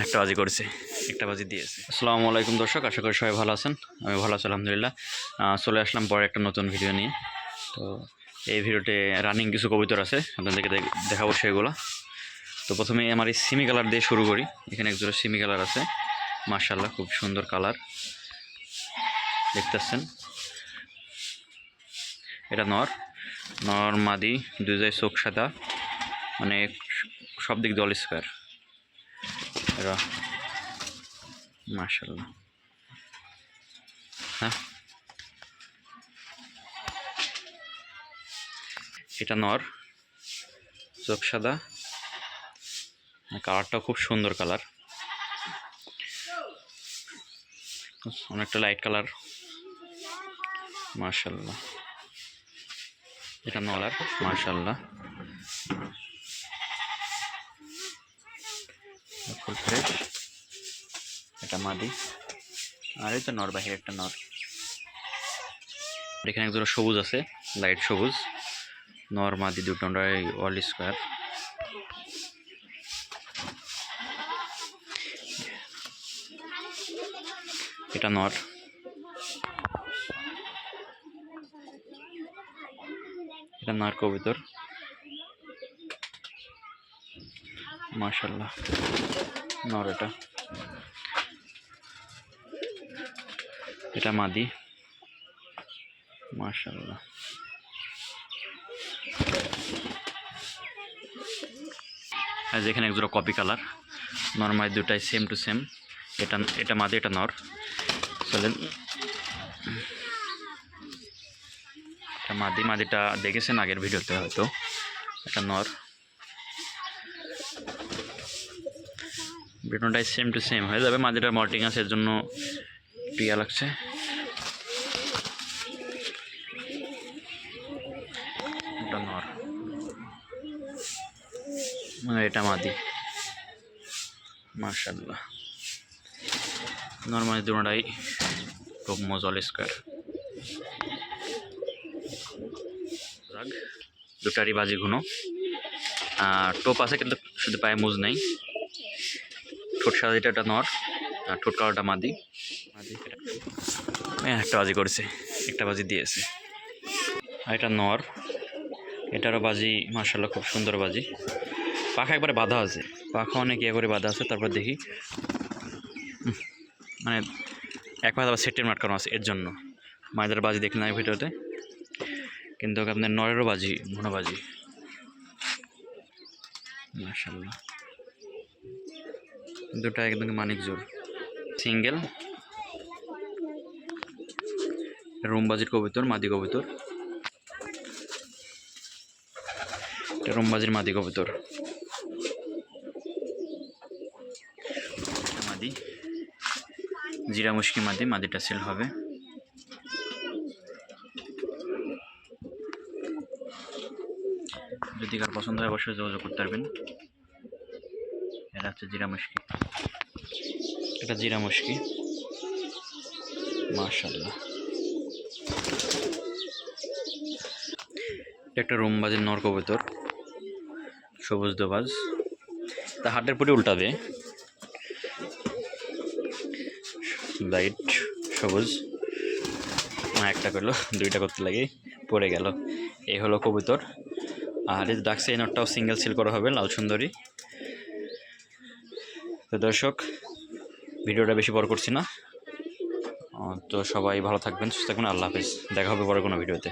একটা বাজি করেছে, একটা বাজি দিয়েছে। আসসালামু আলাইকুম দর্শক, আশা করি সবাই ভালো আছেন। আমি ভালো আছি আলহামদুলিল্লাহ। চলে আসলাম পরে একটা নতুন ভিডিও নিয়ে। তো এই ভিডিওতে রানিং কিছু কবুতর আছে, আপনাদেরকে দেখাবো সেগুলো। তো প্রথমে আমার এই সিমি কালার দিয়ে শুরু করি। এখানে একজোড়া সিমি কালার আছে, মাশাআল্লাহ খুব সুন্দর কালার দেখতেছেন। এটা নর মাদি, দুই জায়গায় চোখ সাদা, মানে সব দিক দল স্কোয়ার। এরা মাশাআল্লাহ। হ্যাঁ, এটা নর, চোখ সাদা, কালারটা খুব সুন্দর কালার, অনেকটা লাইট কালার মাশাআল্লাহ। এটা নলার মাশাআল্লাহ, ফুল ফ্রেশ। এটা মাদি, আর এই তো নর, বাহিরে একটা নর। এখানে একজোড়া সবুজ আছে, লাইট সবুজ, নর মাদি দুটো অল স্কোয়ার। এটা নর, এটা নর কবুতর মাশাআল্লাহ, নর। এটা মাদি মাশাআল্লাহ। আর যেখানে একজোড়া কপি কালার, নর্মাল দুটাই সেম টু সেম। এটা মাদি, এটা নর। চলেন, এটা মাদিটা দেখেছেন আগের ভিডিওতে হয়তো। এটা নর, দুটোটাই সেম টু সেম হয়ে যাবে। মাদিটার মল্টিং আছে, এর জন্য টিয়া লাগছে। এটা নর, এটা মাদি মাশাআল্লাহ। নর্মালি দুটোটাই খুব মজল স্কোয়ার। দুটারই বাজি ঘুনো, টোপ আছে কিন্তু শুধু পায়ে মুজ নেই। ঠোঁট সাদাটা এটা নর, আর ঠোঁট কালারটা মাদি। একটা বাজি করেছে, একটা বাজি দিয়েছে। আর এটা নর, এটারও বাজি মাশাআল্লাহ খুব সুন্দর বাজি। পাখা একবারে বাঁধা আছে, পাখা অনেক ইয়ে করে বাঁধা আছে। তারপর দেখি মানে এক মাথা আবার সেটের মাটকানো আছে, এর জন্য মায়েদের বাজি দেখি না ভিডিওতে। কিন্তু আপনার নরেরও বাজি, ঘন বাজি মাশাআল্লাহ। দুটা একদম মানিক জোর, সিঙ্গেল। রুমবাজির কবুতর, মাদি কবুতর। এটা রুমবাজির মাদি কবুতর, মাদি জিরা মুশকি মাদি। মাদিটা সেল হবে। যদি কার পছন্দ হয় অবশ্যই যোগাযোগ করতে পারবেন। এটা হচ্ছে জিরা মুশকি, এটা জিরা মুশকি মাশাআল্লাহ। একটা রুমবাজির নর কবুতর, সবুজ দোবাজ, তা হাটের পুরি উল্টাবে, লাইট সবুজ। একটা করলো, দুইটা করতে লাগে, পড়ে গেল। এই হলো কবুতর। আর এই ডাকছে, এই নটটাও সিঙ্গেল সিল করা হবে, লাল সুন্দরী। তো দর্শক, ভিডিওটা বেশি বড় করছি না, তো সবাই ভালো থাকবেন, সুস্থ থাকবেন। আল্লাহ হাফেজ, দেখা হবে পরে কোনো ভিডিওতে।